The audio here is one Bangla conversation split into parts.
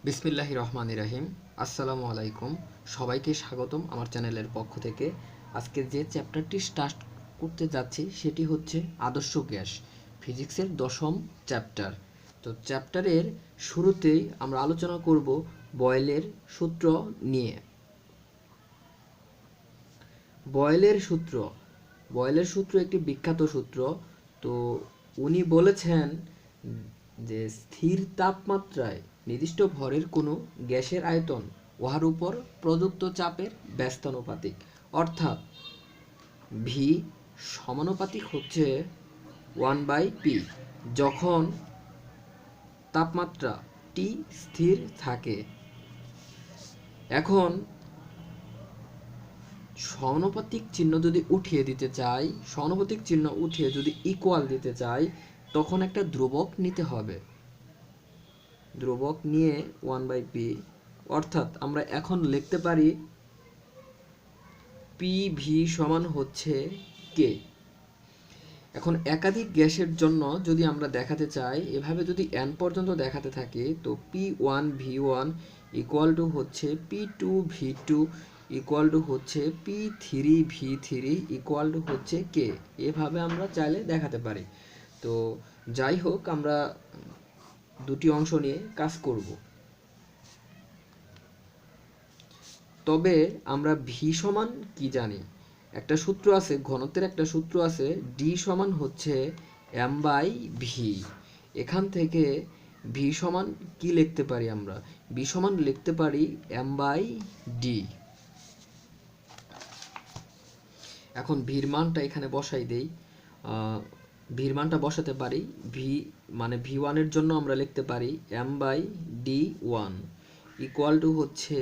বিসমিল্লাহির রহমানির রহিম। আসসালামু আলাইকুম। সবাইকে স্বাগতম আমার চ্যানেলের পক্ষ থেকে। আজকে যে চ্যাপ্টারটি স্টার্ট করতে যাচ্ছি সেটি হচ্ছে আদর্শ গ্যাস, ফিজিক্সের 10ম চ্যাপ্টার। তো চ্যাপ্টারের শুরুতেই আমরা আলোচনা করব বয়েলের সূত্র নিয়ে। বয়েলের সূত্র বয়েলের সূত্র একটি বিখ্যাত সূত্র। তো উনি বলেছেন যে স্থির তাপমাত্রায় নির্দিষ্ট ভরের কোনো গ্যাসের আয়তন উহার উপর প্রযুক্ত চাপের ব্যস্তানুপাতিক, অর্থাৎ ভি সমানুপাতিক হচ্ছে 1/p যখন তাপমাত্রা টি স্থির থাকে। এখন সমানুপাতিক চিহ্ন যদি উঠিয়ে দিতে চাই, সমানুপাতিক চিহ্ন উঠিয়ে যদি ইকুয়াল দিতে চাই, তখন একটা ধ্রুবক নিতে হবে। ধ্রুবক নিয়ে 1/p, অর্থাৎ আমরা এখন লিখতে পারি পিভি সমান হচ্ছে কে। এখন একাধিক গ্যাসের জন্য যদি আমরা দেখাতে চাই, এভাবে যদি n পর্যন্ত দেখাতে থাকি, তো P1V1 ইকুয়াল টু হচ্ছে P2V2 ইকুয়াল টু হচ্ছে P3V3 ইকুয়াল টু হচ্ছে কে। এভাবে আমরা চাইলে দেখাতে পারি। তো যাই হোক, আমরা দুটি অংশ নিয়ে কাজ করব। তবে আমরা ভি সমান কি জানি? একটা সূত্র আছে, ঘনত্বের একটা সূত্র আছে, ডি সমান হচ্ছে m/v। এখান থেকে ভি সমান কি লিখতে পারি আমরা? ভি সমান লিখতে পারি m/d। এখন ভির মানটা এখানে বসাই দেই। ভির মানটা বসাতে পারি, ভি মানে v1 এর জন্য আমরা লিখতে পারি m/d1 ইকুয়াল টু হচ্ছে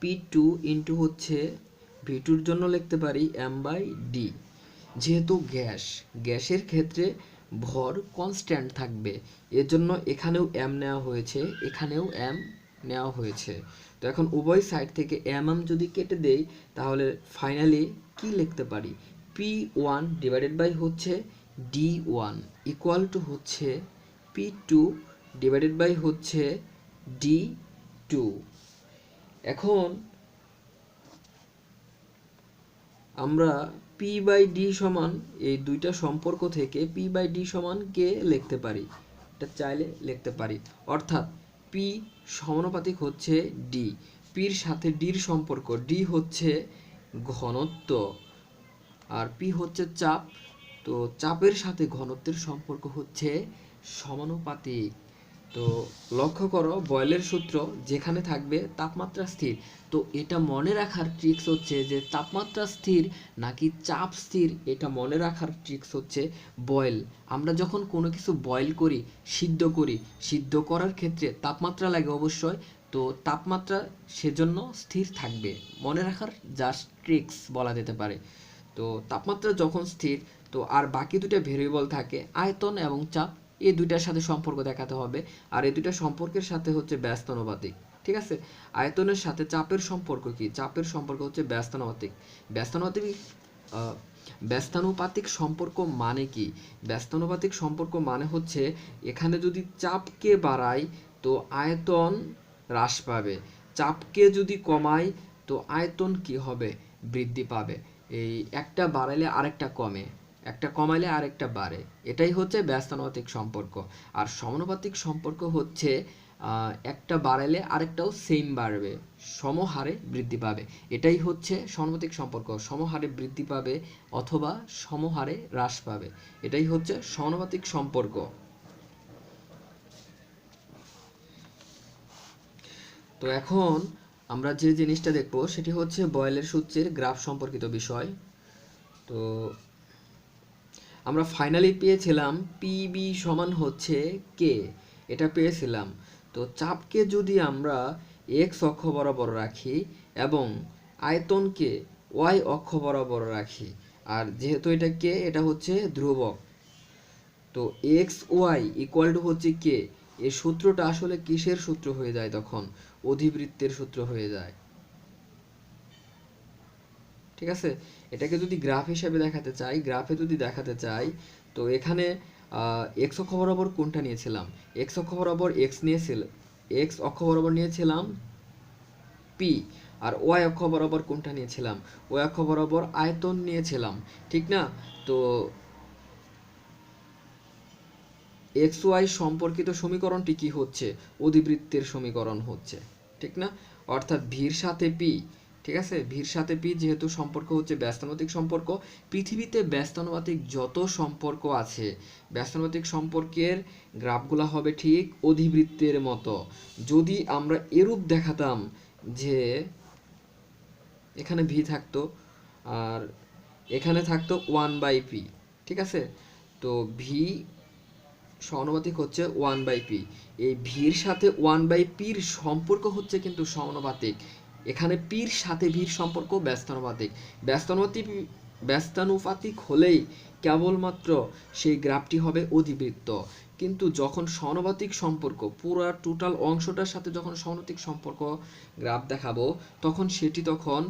P2 ইন্টু হচ্ছে V2-র জন্য লিখতে পারি m/d। যেহেতু গ্যাসের ক্ষেত্রে ভর কনস্ট্যান্ট থাকবে, এর জন্য এখানেও m নেওয়া হয়েছে, এখানেও m নেওয়া হয়েছে। তো এখন উভয় সাইড থেকে যদি কেটে দেই, তাহলে ফাইনালি কি লিখতে পারি? P1 ডিভাইডেড বাই হচ্ছে D1 ইকুয়াল টু হচ্ছে P2 ডিভাইডেড বাই হচ্ছে D2। এখন আমরা P/D সমান এই দুইটা সম্পর্ক থেকে P/D সমান কে লিখতে পারি, এটা চাইলে লিখতে পারি। অর্থাৎ P সমানুপাতিক হচ্ছে D। Pর সাথে Dর সম্পর্ক, D হচ্ছে ঘনত্ব আর P হচ্ছে চাপ। তো চাপের সাথে ঘনত্বের সম্পর্ক হচ্ছে সমানুপাতিক। তো লক্ষ্য করো, বয়েলের সূত্র যেখানে থাকবে তাপমাত্রা স্থির। তো এটা মনে রাখার ট্রিক্স হচ্ছে যে তাপমাত্রা স্থির নাকি চাপ স্থির, এটা মনে রাখার ট্রিক্স হচ্ছে বয়েল। আমরা যখন কোনো কিছু বয়েল করি, সিদ্ধ করার ক্ষেত্রে তাপমাত্রা লাগে অবশ্যই। তো তাপমাত্রা সেজন্য স্থির থাকবে, মনে রাখার জাস্ট ট্রিক্স বলা যেতে পারে। তো তাপমাত্রা যখন স্থির, তো আর বাকি দুটো ভেরিয়েবল থাকে আয়তন এবং চাপ, এই দুইটার সাথে সম্পর্ক দেখাতে হবে। আর এই দুইটা সম্পর্কের সাথে হচ্ছে ব্যস্তানুপাতিক। ঠিক আছে, আয়তনের সাথে চাপের সম্পর্ক কি? চাপের সম্পর্ক হচ্ছে ব্যস্তানুপাতিক। ব্যস্তানুপাতিক ব্যস্তানুপাতিক সম্পর্ক মানে কি? ব্যস্তানুপাতিক সম্পর্ক মানে হচ্ছে এখানে যদি চাপকে বাড়াই তো আয়তন হ্রাস পাবে, চাপকে যদি কমাই তো আয়তন কি হবে? বৃদ্ধি পাবে। এই একটা বাড়াইলে আরেকটা কমে, একটা কমাইলে আরেকটা বাড়ে, এটাই হচ্ছে ব্যস্তানুপাতিক সম্পর্ক। আর সমানুপাতিক সম্পর্ক হচ্ছে একটা বাড়াইলে আরেকটাও সেম বাড়বে, সমহারে বৃদ্ধি পাবে। এটাই হচ্ছে সমানুপাতিক সম্পর্ক, সমহারে বৃদ্ধি পাবে অথবা সমহারে হ্রাস পাবে, এটাই হচ্ছে সমানুপাতিক সম্পর্ক। তো এখন আমরা যে জিনিসটা দেখব সেটি হচ্ছে বয়েলের সূত্রের গ্রাফ সম্পর্কিত বিষয়। তো আমরা ফাইনালি পেয়েছিলাম পিবি সমান হচ্ছে কে, এটা পেয়েছিলাম। তো চাপকে যদি আমরা এক্স অক্ষ বরাবর রাখি এবং আয়তনকে ওয়াই অক্ষ বরাবর রাখি, আর যেহেতু এটা কে, এটা হচ্ছে ধ্রুবক, তো এক্স ওয়াই ইকুয়াল টু হচ্ছে কে। এই সূত্রটা আসলে কিসের সূত্র হয়ে যায়? তখন অধিবৃত্তের সূত্র হয়ে যায়। ঠিক আছে, এটাকে যদি গ্রাফ হিসেবে দেখাতে চাই, গ্রাফে যদি দেখাতে চাই, তো এখানে এক্স অক্ষ বরাবর কোনটা নিয়েছিলাম? এক্স অক্ষ বরাবর এক্স নিয়েছিল, এক্স অক্ষ বরাবর নিয়েছিলাম পি, আর ওয়াই অক্ষ বরাবর কোনটা নিয়েছিলাম? ওয়াই অক্ষ বরাবর আয়তন নিয়েছিলাম, ঠিক না? তো এক্স ওয়াই সম্পর্কিত সমীকরণটি কি হচ্ছে? অধিবৃত্তের সমীকরণ হচ্ছে, ঠিক না? অর্থাৎ ভির সাথে পি, ঠিক আছে, ভির সাথে পি যেহেতু সম্পর্ক হচ্ছে ব্যস্তানুপাতিক সম্পর্ক, পৃথিবীতে ব্যস্তানুপাতিক যত সম্পর্ক আছে ব্যস্তানুপাতিক সম্পর্কের গ্রাফগুলো হবে ঠিক অধিবৃত্তের মতো। যদি আমরা এরূপ দেখাতাম যে এখানে ভি থাকতো আর এখানে থাকতো 1/p, ঠিক আছে? তো ভি সমানুপাতিক হচ্ছে 1/p, এই ভির সাথে 1/pর সম্পর্ক হচ্ছে কিন্তু সমানুপাতিক। এখানে পির সাথে ভির সম্পর্ক ব্যস্তানুপাতিক। ব্যস্তানুপাতিক ব্যস্তানুপাতিক হলেই কেবলমাত্র সেই গ্রাফটি হবে অধিবৃত্ত। কিন্তু যখন সমানুপাতিক সম্পর্ক পুরো টোটাল অংশটার সাথে যখন সমানুপাতিক সম্পর্ক গ্রাফ দেখাবো তখন সেটি তখন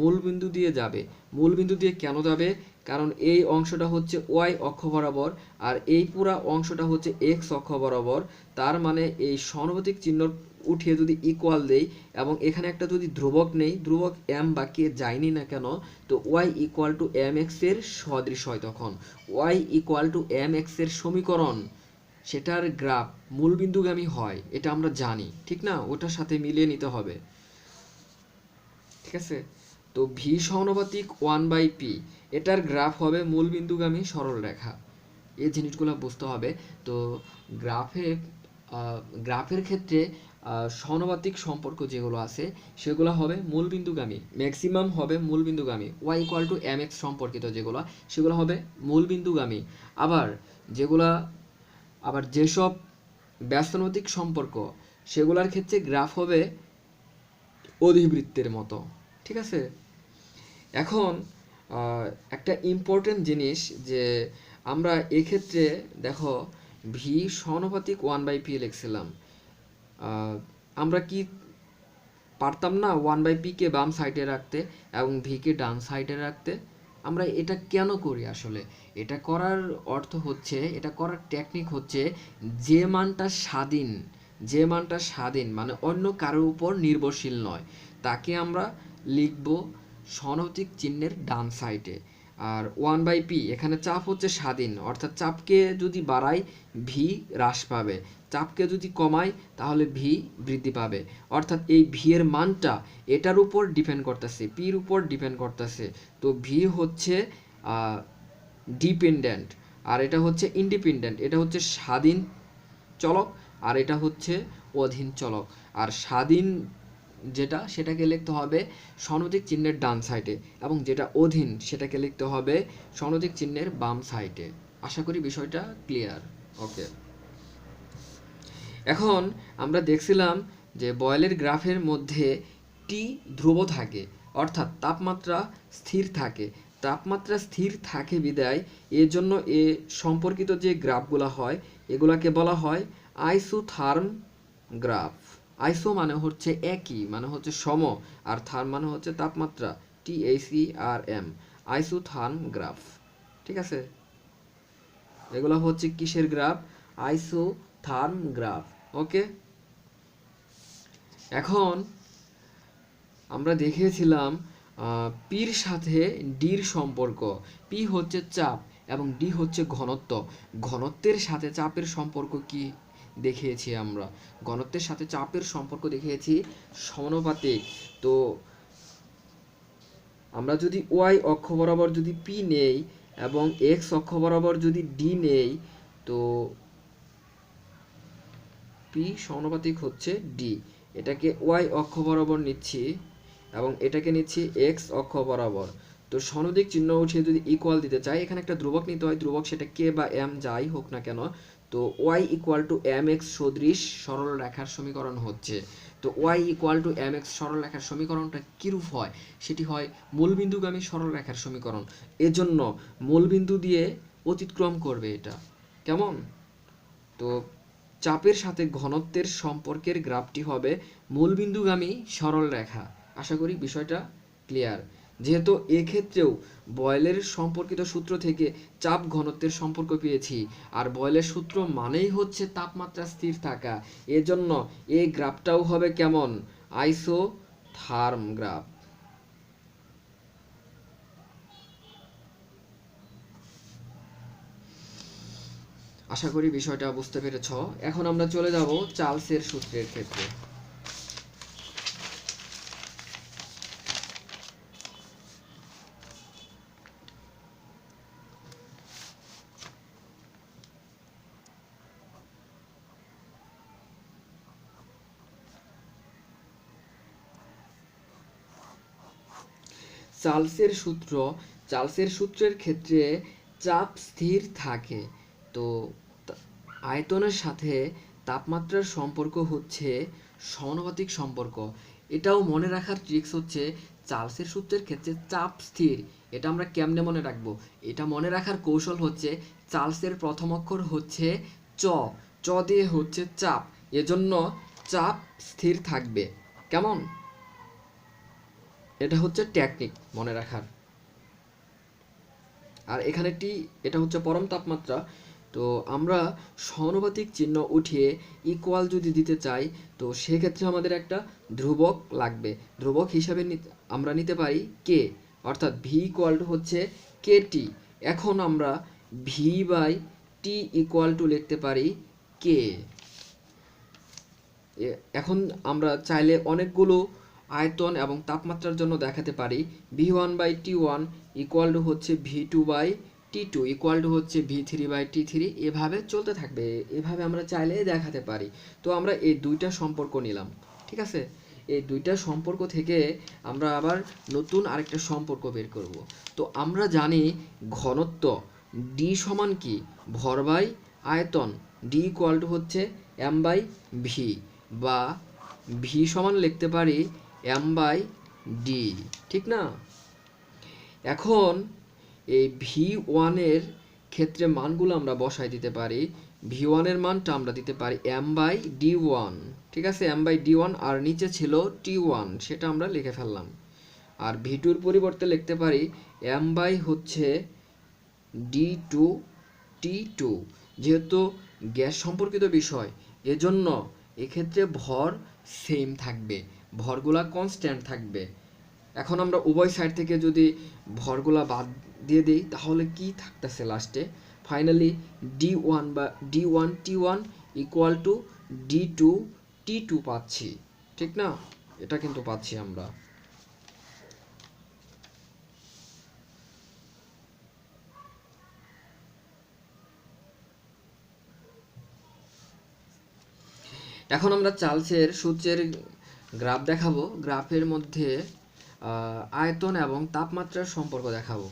মূলবিন্দু দিয়ে যাবে। মূলবিন্দু দিয়ে কেন যাবে? কারণ এই অংশটা হচ্ছে ওয়াই অক্ষ বরাবর আর এই পুরা অংশটা হচ্ছে এক্স অক্ষ বরাবর। তার মানে এই সমানুপাতিক চিহ্ন উঠিয়ে যদি ইকুয়াল দেই এবং এখানে একটা যদি ধ্রুবক নেই, ধ্রুবক এম বা কে যায়নি না কেন, তো y equal to M x এর সদৃশ হয়। তখন y equal to M x এর সমীকরণ সেটার গ্রাফ মূলবিন্দুগামী হয়, এটা আমরা জানি, ঠিক না? ওটার সাথে মিলিয়ে নিতে হবে, ঠিক আছে? তো ভি সমানুপাতিক 1/p, এটার গ্রাফ হবে মূলবিন্দুগামী সরলরেখা। এই জিনিসগুলো বুঝতে হবে। তো গ্রাফের ক্ষেত্রে সমানুপাতিক সম্পর্ক যেগুলো আছে সেগুলো হবে মূলবিন্দুগামী, ম্যাক্সিমাম হবে মূলবিন্দুগামী। Y equal to M x সম্পর্কিত যেগুলো সেগুলো হবে মূলবিন্দুগামী। আবার যেসব ব্যস্তানুপাতিক সম্পর্ক সেগুলোর ক্ষেত্রে গ্রাফ হবে অধিবৃত্তের মতো, ঠিক আছে? এখন একটা ইম্পর্টেন্ট জিনিস যে আমরা এক্ষেত্রে দেখো ভি সমানুপাতিক 1/p লিখছিলাম, আমরা কি পারতাম না 1/p কে বাম সাইডে রাখতে এবং ভি কে ডান সাইডে রাখতে? আমরা এটা কেন করি আসলে? এটা করার অর্থ হচ্ছে, এটা করার টেকনিক হচ্ছে যে মানটা স্বাধীন, যে মানটা স্বাধীন মানে অন্য কারোর উপর নির্ভরশীল নয়, তাকে আমরা লিখব সমানুপাতিক চিহ্নের ডান সাইডে। আর 1/p এখানে চাপ হচ্ছে স্বাধীন, অর্থাৎ চাপকে যদি বাড়াই ভি হ্রাস পাবে, চাপকে যদি কমাই তাহলে ভি বৃদ্ধি পাবে। অর্থাৎ এই ভি এর মানটা এটার উপর ডিপেন্ড করতেছে, পির উপর ডিপেন্ড করতেছে। তো ভি হচ্ছে ডিপেন্ডেন্ট আর এটা হচ্ছে ইন্ডিপেন্ডেন্ট, এটা হচ্ছে স্বাধীন চলক আর এটা হচ্ছে অধীন চলক। আর স্বাধীন যেটা সেটাকে লিখতে হবে সমানুপাতিক চিহ্নের ডান সাইডে এবং যেটা অধীন সেটাকে লিখতে হবে সমানুপাতিক চিহ্নের বাম সাইডে। আশা করি বিষয়টা ক্লিয়ার। ওকে, এখন আমরা দেখছিলাম যে বয়েলের গ্রাফের মধ্যে টি ধ্রুব থাকে, অর্থাৎ তাপমাত্রা স্থির থাকে। তাপমাত্রা স্থির থাকে বিদায় এর জন্য এ সম্পর্কিত যে গ্রাফগুলো হয় এগুলাকে বলা হয় আইসোথার্ম গ্রাফ। আইসো মানে হচ্ছে একই, মানে হচ্ছে সম, আর থার্ম মানে হচ্ছে তাপমাত্রা, THERM, আইসোথার্ম গ্রাফ, ঠিক আছে? এগুলো হচ্ছে কিসের গ্রাফ? Isotherm graph. ওকে, এখন আমরা দেখিয়েছিলাম পির সাথে ডির সম্পর্ক। পি হচ্ছে চাপ এবং ডি হচ্ছে ঘনত্ব। ঘনত্বের সাথে চাপের সম্পর্ক কি দেখিয়েছি আমরা? ঘনত্বের সাথে চাপের সম্পর্ক দেখিয়েছি সমানুপাতিক। তো আমরা যদি ওয়াই অক্ষ বরাবর যদি পি নেই এবং এক্স অক্ষ বরাবর যদি ডি নেই, তো পি সমানুপাতিক হচ্ছে ডি। এটাকে ওয়াই অক্ষ বরাবর নিচ্ছি এবং এটাকে নিচ্ছি এক্স অক্ষ বরাবর। তো সমানুপাতিক চিহ্ন উঠিয়ে যদি ইকুয়াল দিতে চাই এখানে একটা ধ্রুবক নিতে হয়, ধ্রুবক সেটা কে বা এম যাই হোক না কেন। তো y equal to M x সদৃশ সরল রেখার সমীকরণ হচ্ছে। তো y equal to M x সরল রেখার সমীকরণটা কীরূপ হয়? সেটি হয় মূলবিন্দুগামী সরল রেখার সমীকরণ। এজন্য মূলবিন্দু দিয়ে অতিক্রম করবে এটা, কেমন? তো চাপের সাথে ঘনত্বের সম্পর্কের গ্রাফটি হবে মূলবিন্দুগামী সরল রেখা। আশা করি বিষয়টা ক্লিয়ার। যেহেতু এক্ষেত্রেও বয়েলের সম্পর্কিত সূত্র থেকে চাপ ঘনত্বের সম্পর্ক পেয়েছি, আর বয়েলের সূত্র মানেই হচ্ছে তাপমাত্রা স্থির থাকা, এজন্য এই গ্রাফটাও হবে কেমন, আইসোথার্ম গ্রাফ। আশা করি বিষয়টা বুঝতে পেরেছ। এখন আমরা চলে যাব চার্লসের সূত্রের ক্ষেত্রে। চার্লসের সূত্রের ক্ষেত্রে চাপ স্থির থাকে, তো আয়তনের সাথে তাপমাত্রার সম্পর্ক হচ্ছে সমানুপাতিক সম্পর্ক। এটাও মনে রাখার ট্রিক্স হচ্ছে চার্লসের সূত্রের ক্ষেত্রে চাপ স্থির। এটা আমরা কেমনে মনে রাখবো, এটা মনে রাখার কৌশল হচ্ছে চার্লসের প্রথম অক্ষর হচ্ছে চ, চ দিয়ে হচ্ছে চাপ, এজন্য চাপ স্থির থাকবে। কেমন, এটা হচ্ছে টেকনিক মনে রাখার। আর এখানে টি, এটা হচ্ছে পরম তাপমাত্রা। তো আমরা সমানুপাতিক চিহ্ন উঠিয়ে ইকুয়াল যদি দিতে চাই, তো সেক্ষেত্রে আমাদের একটা ধ্রুবক লাগবে। ধ্রুবক হিসাবে আমরা নিতে পারি কে, অর্থাৎ ভি ইকুয়াল টু হচ্ছে কে টি। এখন আমরা V by T equal to লিখতে পারি কে। এখন আমরা চাইলে অনেকগুলো আয়তন এবং তাপমাত্রার জন্য দেখাতে পারি। V one by T one equal to হচ্ছে V two by T two equal to হচ্ছে V three by T three, এভাবে চলতে থাকবে। এভাবে আমরা চাইলে দেখাতে পারি। তো আমরা এই দুইটা সম্পর্ক নিলাম, ঠিক আছে। এই দুইটা সম্পর্ক থেকে আমরা আবার নতুন আরেকটা সম্পর্ক বের করব। তো আমরা জানি ঘনত্ব ডি সমান কি, ভর বাই আয়তন। ডি ইকুয়াল টু হচ্ছে এম বাই ভি, বা ভি সমান লিখতে পারি এম বাই ডি, ঠিক না। এখন এই ভি ওয়ানের ক্ষেত্রে মানগুলো আমরা বসাই দিতে পারি। ভি ওয়ানের মানটা আমরা দিতে পারি এম বাই ডি ওয়ান, ঠিক আছে, এম বাই ডি ওয়ান, আর নিচে ছিল টি ওয়ান, সেটা আমরা লিখে ফেললাম। আর ভি টুর পরিবর্তে লিখতে পারি এম বাই হচ্ছে ডি টু টি টু। যেহেতু গ্যাস সম্পর্কিত বিষয়, এজন্য এক্ষেত্রে ভর সেম থাকবে, ভরগুলা কনস্ট্যান্ট থাকবে। এখন আমরা উভয় সাইড থেকে যদি ভরগুলা বাদ দিয়ে দিই, তাহলে কি থাকতেছে লাস্টে, ফাইনালি ডি ওয়ান বা D one T one equal to D two T two পাচ্ছি, ঠিক না। এটা কিন্তু পাচ্ছি আমরা। এখন আমরা চার্লসের সূত্রের গ্রাফ দেখাবো। গ্রাফের মধ্যে আয়তন এবং তাপমাত্রার সম্পর্ক দেখাবো।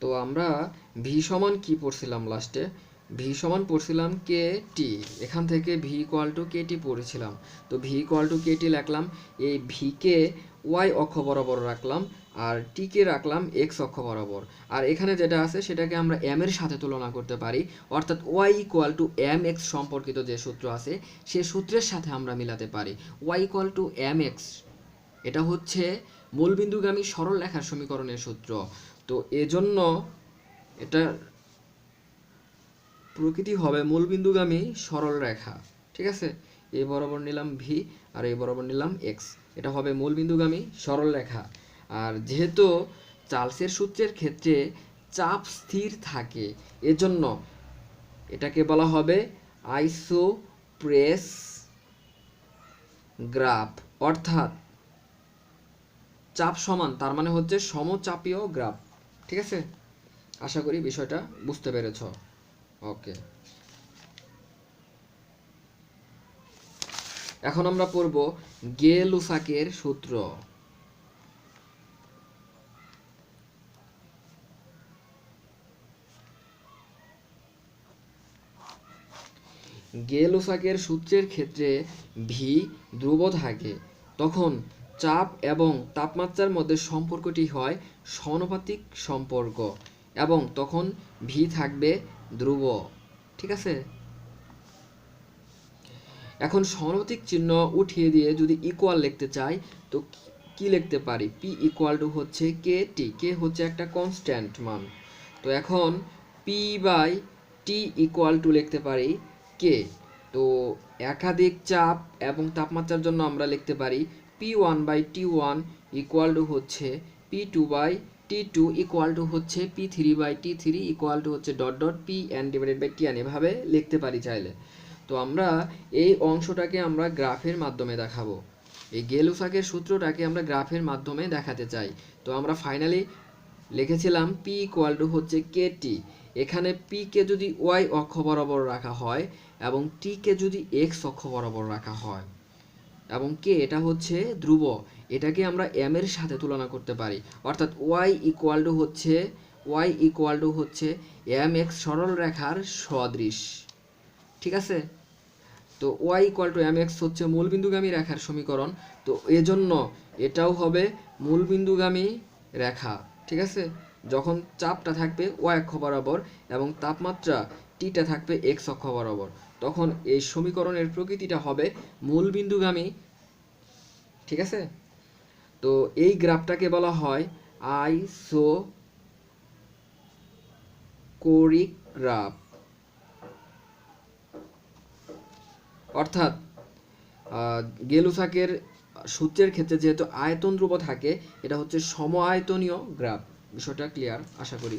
তো আমরা ভি সমান কি পড়ছিলাম লাস্টে, ভি সমান পড়ছিলাম কে টি, এখান থেকে ভি ইকুয়াল টু কে টি পড়েছিলাম। তো ভি ইকুয়াল টু কে টি লিখলাম, এই ভিকে ওয়াই অক্ষ বরাবর রাখলাম, আর টিকে রাখলাম এক্স অক্ষ বরাবর। আর এখানে যেটা আছে সেটাকে আমরা এম এর সাথে তুলনা করতে পারি, অর্থাৎ y equal to M x সম্পর্কিত যে সূত্র আছে সে সূত্রের সাথে আমরা মিলাতে পারি। Y equal to M x, এটা হচ্ছে মূলবিন্দুগামী সরল রেখার সমীকরণের সূত্র। তো এজন্য এটা প্রকৃতি হবে মূলবিন্দুগামী সরল রেখা, ঠিক আছে। এই বরাবর নিলাম ভি, আর এই বরাবর নিলাম এক্স, এটা হবে মূলবিন্দুগামী সরল রেখা। আর যেহেতু চার্লসের সূত্রের ক্ষেত্রে চাপ স্থির থাকে, এজন্য এটাকে বলা হবে আইসোপ্রেস গ্রাফ, অর্থাৎ চাপ সমান, তার মানে হচ্ছে সমচাপীয় গ্রাফ, ঠিক আছে। আশা করি বিষয়টা বুঝতে পেরেছ। ওকে, এখন আমরা পড়ব গে-লুসাকের সূত্র। গে-লুসাকের সূত্রের ক্ষেত্রে ভি ধ্রুব থাকে, তখন চাপ এবং তাপমাত্রার মধ্যে সম্পর্কটি হয় সমানুপাতিক সম্পর্ক, এবং তখন ভি থাকবে ধ্রুব, ঠিক আছে। এখন সমানুপাতিক চিহ্ন উঠিয়ে দিয়ে যদি ইকুয়াল লিখতে চাই, তো কি লিখতে পারি, পি ইকুয়াল টু হচ্ছে কে টি, কে হচ্ছে একটা কনস্ট্যান্ট মান। তো এখন P by T equal to লিখতে পারি কে। তো একাধিক চাপ এবং তাপমাত্রার জন্য আমরা লিখতে পারি P one by T one equal to হচ্ছে P two by T two equal to হচ্ছে P three by T three equal to হচ্ছে dot dot P N divided by T N, এভাবে লিখতে পারি চাইলে। তো আমরা এই অংশটাকে আমরা গ্রাফের মাধ্যমে দেখাবো, এই গেলুসাকের সূত্রটাকে আমরা গ্রাফের মাধ্যমে দেখাতে চাই। তো আমরা ফাইনালি লিখেছিলাম পি ইকুয়াল টু হচ্ছে কে টি। এখানে পি কে যদি ওয়াই অক্ষ বরাবর রাখা হয় এবং টি কে যদি এক্স অক্ষ বরাবর রাখা হয় এবং কে এটা হচ্ছে ধ্রুব, এটাকে আমরা এম এর সাথে তুলনা করতে পারি। অর্থাৎ ওয়াই ইকুয়াল টু হচ্ছে এম এক্স সরল রেখার সদৃশ। ঠিক আছে, তো y equal to M x হচ্ছে মূলবিন্দুগামী রেখার সমীকরণ। তো এজন্য এটাও হবে মূলবিন্দুগামী রেখা। ঠিক আছে, যখন চাপটা থাকবে ওয়াই অক্ষ বরাবর এবং তাপমাত্রা টিটা থাকবে এক্স অক্ষ বরাবর, তখন এই সমীকরণের প্রকৃতিটা হবে মূলবিন্দুগামী। ঠিক আছে, তো এই গ্রাফটাকে বলা হয় আইসোকোরিক গ্রাফ। অর্থাৎ গেলুসাকের সূত্রের ক্ষেত্রে যেহেতু আয়তন ধ্রুব থাকে, এটা হচ্ছে সম আয়তনীয় গ্রাফ। বিষয়টা ক্লিয়ার আশা করি।